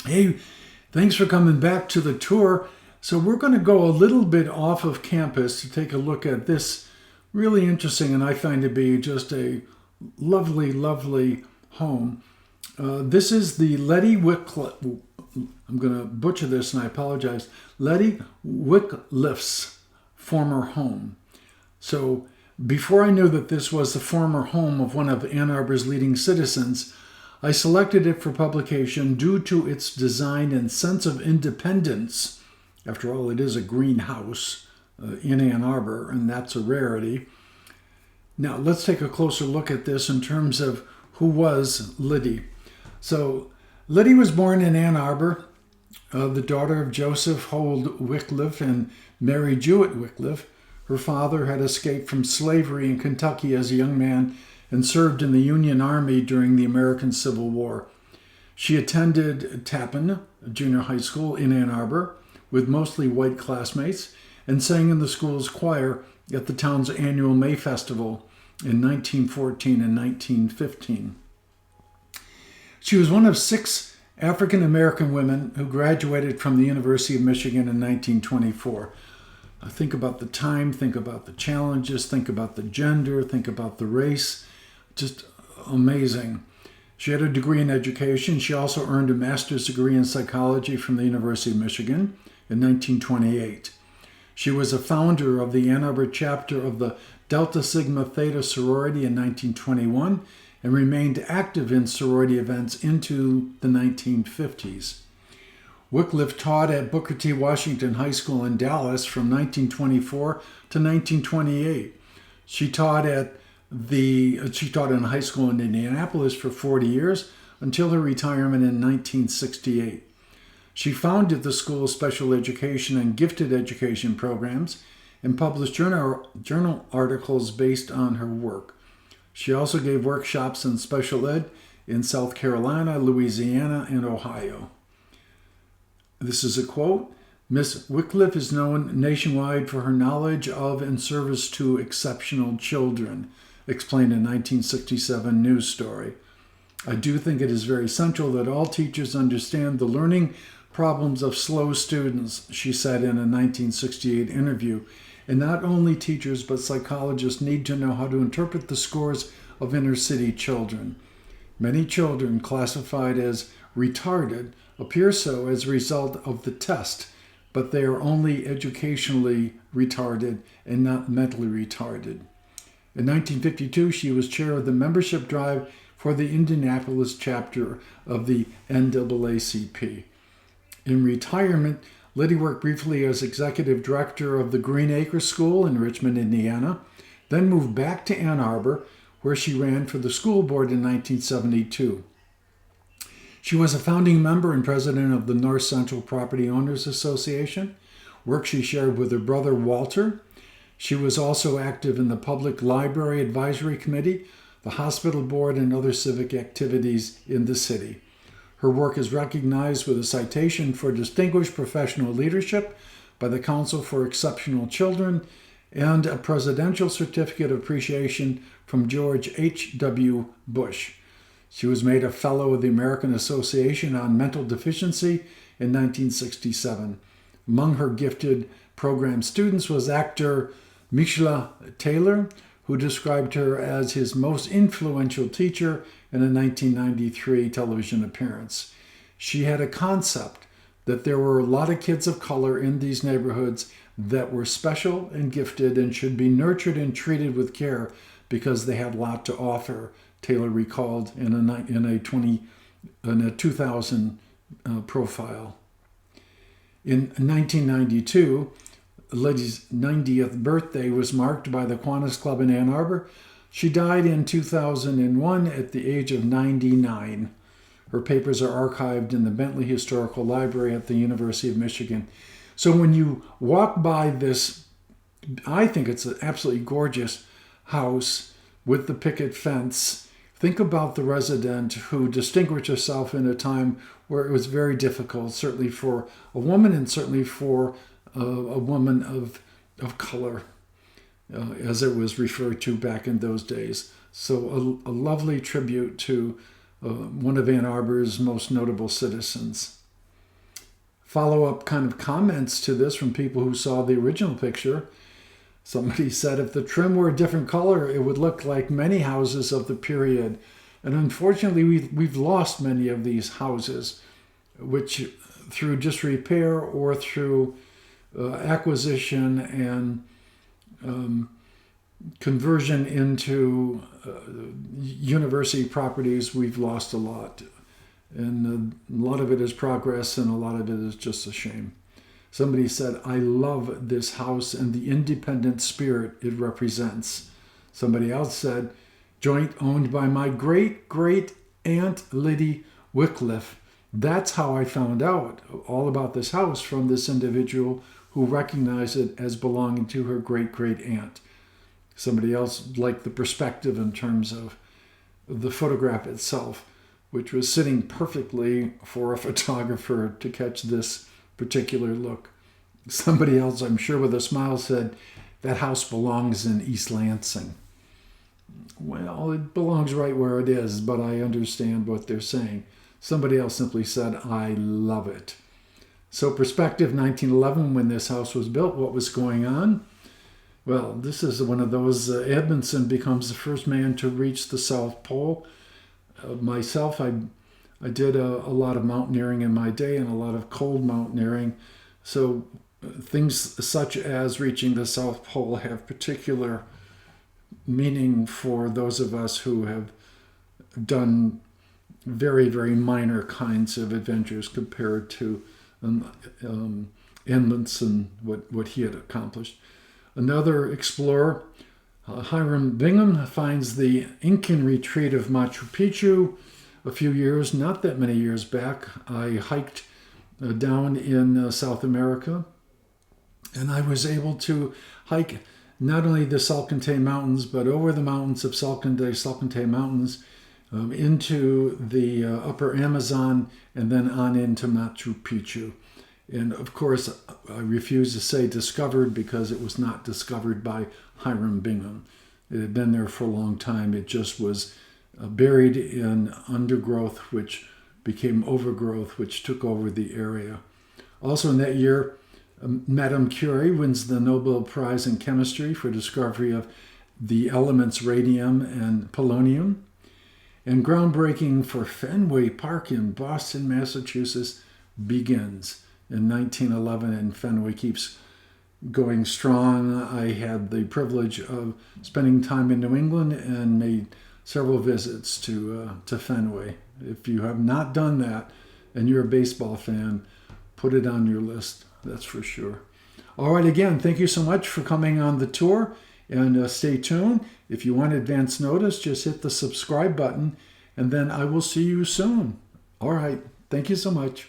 Hey, thanks for coming back to the tour. So, we're going to go a little bit off of campus to take a look at this really interesting, and I find to be just a lovely, lovely home. This is the Lettie Wickliffe. I'm going to butcher this and I apologize. Lettie Wickliffe's former home. So, before I knew that this was the former home of one of Ann Arbor's leading citizens, I selected it for publication due to its design and sense of independence. After all, it is a greenhouse in Ann Arbor, and that's a rarity. Now, let's take a closer look at this in terms of who was Lettie. So, Lettie was born in Ann Arbor, the daughter of Joseph Hold Wickliffe and Mary Jewett Wickliffe. Her father had escaped from slavery in Kentucky as a young man and served in the Union Army during the American Civil War. She attended Tappan Junior High School in Ann Arbor with mostly white classmates and sang in the school's choir at the town's annual May Festival in 1914 and 1915. She was one of 6 African American women who graduated from the University of Michigan in 1924. Think about the time, think about the challenges, think about the gender, think about the race. Just amazing. She had a degree in education. She also earned a master's degree in psychology from the University of Michigan in 1928. She was a founder of the Ann Arbor chapter of the Delta Sigma Theta sorority in 1921 and remained active in sorority events into the 1950s. Wickliffe taught at Booker T. Washington High School in Dallas from 1924 to 1928. She taught in high school in Indianapolis for 40 years until her retirement in 1968. She founded the school's special education and gifted education programs and published journal articles based on her work. She also gave workshops in special ed in South Carolina, Louisiana, and Ohio. This is a quote. Miss Wickliffe is known nationwide for her knowledge of and service to exceptional children, explained in a 1967 news story. I do think it is very essential that all teachers understand the learning problems of slow students, she said in a 1968 interview. And not only teachers, but psychologists need to know how to interpret the scores of inner city children. Many children classified as retarded appear so as a result of the test, but they are only educationally retarded and not mentally retarded. In 1952, she was chair of the membership drive for the Indianapolis chapter of the NAACP. In retirement, Lettie worked briefly as executive director of the Green Acres School in Richmond, Indiana, then moved back to Ann Arbor, where she ran for the school board in 1972. She was a founding member and president of the North Central Property Owners Association, work she shared with her brother Walter. She was also active in the Public Library Advisory Committee, the hospital board, and other civic activities in the city. Her work is recognized with a citation for distinguished professional leadership by the Council for Exceptional Children and a Presidential Certificate of Appreciation from George H.W. Bush. She was made a Fellow of the American Association on Mental Deficiency in 1967. Among her gifted program students was actor Michela Taylor, who described her as his most influential teacher in a 1993 television appearance. She had a concept that there were a lot of kids of color in these neighborhoods that were special and gifted and should be nurtured and treated with care because they had a lot to offer, Taylor recalled in a 2000 profile. In 1992, Lettie's 90th birthday was marked by the Kiwanis Club in Ann Arbor. She died in 2001 at the age of 99. Her papers are archived in the Bentley Historical Library at the University of Michigan. So when you walk by this, I think it's an absolutely gorgeous house with the picket fence. Think about the resident who distinguished herself in a time where it was very difficult, certainly for a woman and certainly for a woman of color, as it was referred to back in those days. So a lovely tribute to one of Ann Arbor's most notable citizens. follow-up kind of comments to this from people who saw the original picture. Somebody said if the trim were a different color, it would look like many houses of the period. And unfortunately, we've lost many of these houses, which through disrepair or through acquisition and conversion into university properties, we've lost a lot. And a lot of it is progress and a lot of it is just a shame. Somebody said, I love this house and the independent spirit it represents. Somebody else said, joint owned by my great-great aunt Lettie Wickliffe. That's how I found out all about this house, from this individual who recognized it as belonging to her great-great aunt. Somebody else liked the perspective in terms of the photograph itself, which was sitting perfectly for a photographer to catch this particular look. Somebody else, I'm sure with a smile, said, that house belongs in East Lansing. Well, it belongs right where it is, but I understand what they're saying. Somebody else simply said, I love it. So perspective, 1911, when this house was built, what was going on? Well, this is one of those, Edmondson becomes the first man to reach the South Pole. Myself, I did a lot of mountaineering in my day and a lot of cold mountaineering. So things such as reaching the South Pole have particular meaning for those of us who have done very, very minor kinds of adventures compared to Edmondson, what he had accomplished. Another explorer, Hiram Bingham, finds the Incan retreat of Machu Picchu a few years, not that many years back. I hiked down in South America, and I was able to hike not only the Salcantay Mountains, but over the mountains of Salcantay Mountains, into the upper Amazon, and then on into Machu Picchu. And of course, I refuse to say discovered because it was not discovered by Hiram Bingham. It had been there for a long time. It just was buried in undergrowth, which became overgrowth, which took over the area. Also in that year, Madame Curie wins the Nobel Prize in Chemistry for discovery of the elements radium and polonium. And groundbreaking for Fenway Park in Boston, Massachusetts begins in 1911, and Fenway keeps going strong. I had the privilege of spending time in New England and made several visits to Fenway. If you have not done that and you're a baseball fan, put it on your list, that's for sure. All right, again, thank you so much for coming on the tour, and stay tuned. If you want advance notice, just hit the subscribe button, and then I will see you soon. All right, thank you so much.